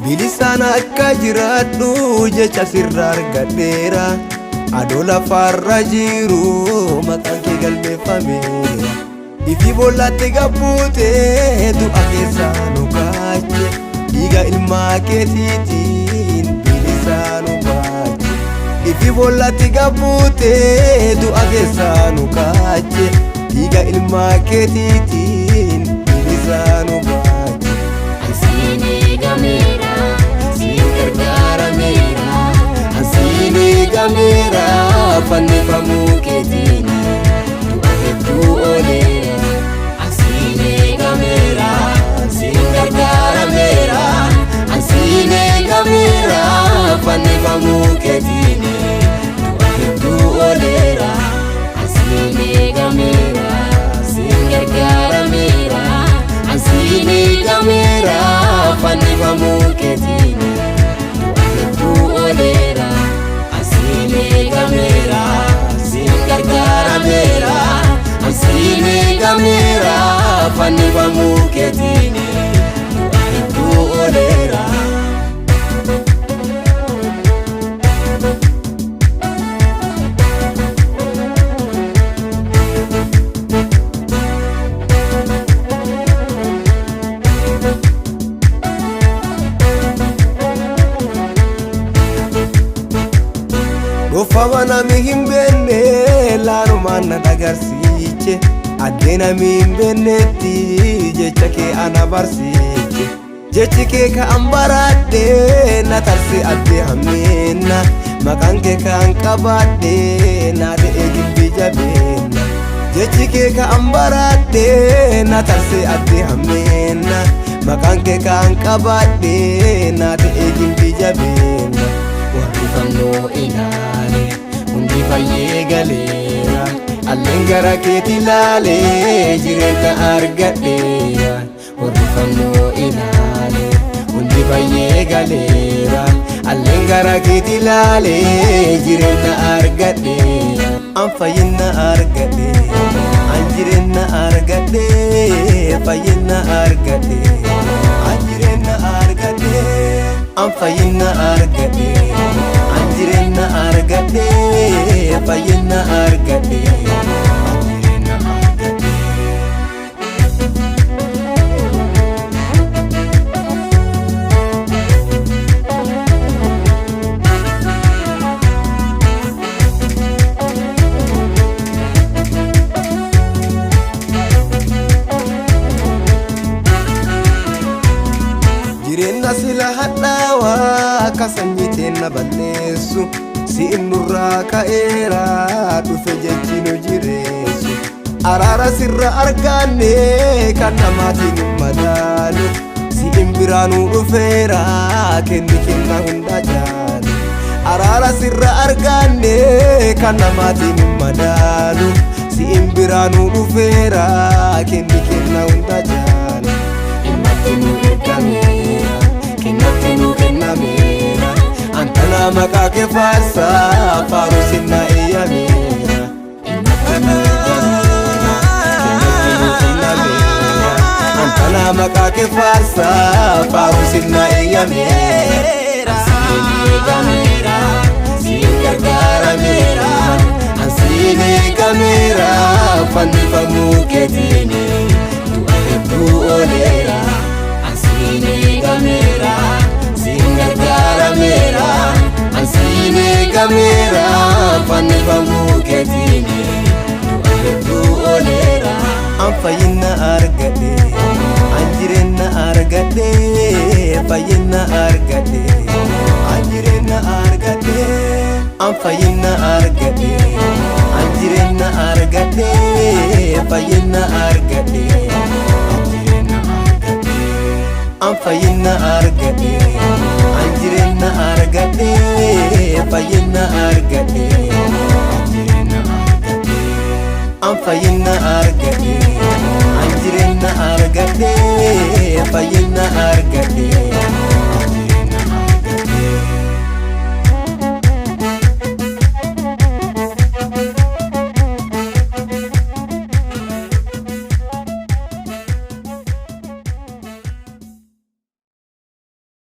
Bilisaan akka jiraadhu jecha sirraa argadheera. Adoo lafarra jiru maqaan kee galmeeffameera. Ifi boollatti gabbuutee du'a keessaa nu kaache. Dhiiga ilmaa keetiitiin bilisaan nu baache. Ifi boollatti gabbuutee du'a keessaa nu kaache. Dhiiga ilmaa keetiitiin bilisaan nu baache. Ansiini gameera, siin gargaarameera. Ansiini gameera, fannifamuu keetiin du'a hedduu ooleera. Ansiini gameera, siin gargaarameera. Ansiini gameera, fannifamuu keetiin du'a hedduu ooleera. Ansiini gameera, siin gargaarameera. Ansiini gameera, fannifamuu keetiin du'a hedduu ooleera. Ansiini gameera, siin gargaarameera. Ansiini gameera, fannifamuu keetiin du'a hedduu ooleera. Gofama nami hin beenne laanumaan na dhagarsiiche. Addee nami hin beennetti jecha kee ana barsiiche. Jechi kee ka'an baradhe na tarse addee hammeenna. Maqaan kee ka'an qabadhe na de'ee gibbii jabeenna. Jechi kee ka'an baradhe na tarse addee hammeenna. Maqaan kee ka'an qabadhe na de'ee gibbii jabeenna. Warri fannoo ilaale hundi fayyee galeera. Alleen gara keeti ilaalee jireenya argadheera. Warri fannoo ilaale hundi fayyee galeera. Alleen gara keeti ilaalee jireenya argadheera. An fayyina argadheera. An jireenya argadheera. Fayyina argadheera. An jireenya argadheera. An fayyina argadheera. An jireenya argadheera. Fayyina argadheera. An jireenya argadheera. Jireenya sila hadhaawaa akka sanyiiteen na balleessu. Si'in nurraa ka'eera dhufe jechi nu jireessu. Araara sirra arganne kan namaatiin hin madaalu. Si'in biraanuu dhufeera kenni kenna hunda caalu. Araara sirra arganne kan namaatiin hin madaalu. Si'in biraanuu dhufeera kenni kenna hunda caalu. Ilmatti nu ergameera, kennatti nu kennameera. Antana maqaa kee faarsaa faaruu sinna eeyyameera. Ilmatti nu ergameera, kennatti nu kennameera. Antana maqaa kee faarsaa faaruu sinna eeyyameera. Ansiini gameera, siin gargaarameera. Ansiini gameera, fannifamuu keetiin du'a hedduu ooleera. Ansiini gameera, siin gargaarameera. Ansiini gameera, fannifamuu keetiin du'a hedduu ooleera. An fayyina argadheera. An jireenya argadheera. Fayyina argadheera. An jireenya argadheera. An fayyina argadheera. An jireenya argadheera. Fayyina argadheera. An jireenya argadheera. An fayyina argadheera. An jireenya argadheera. Fayyina argadheera. An jireenya argadheera. An fayyina argadheera. An jireenya argadheera. argadhe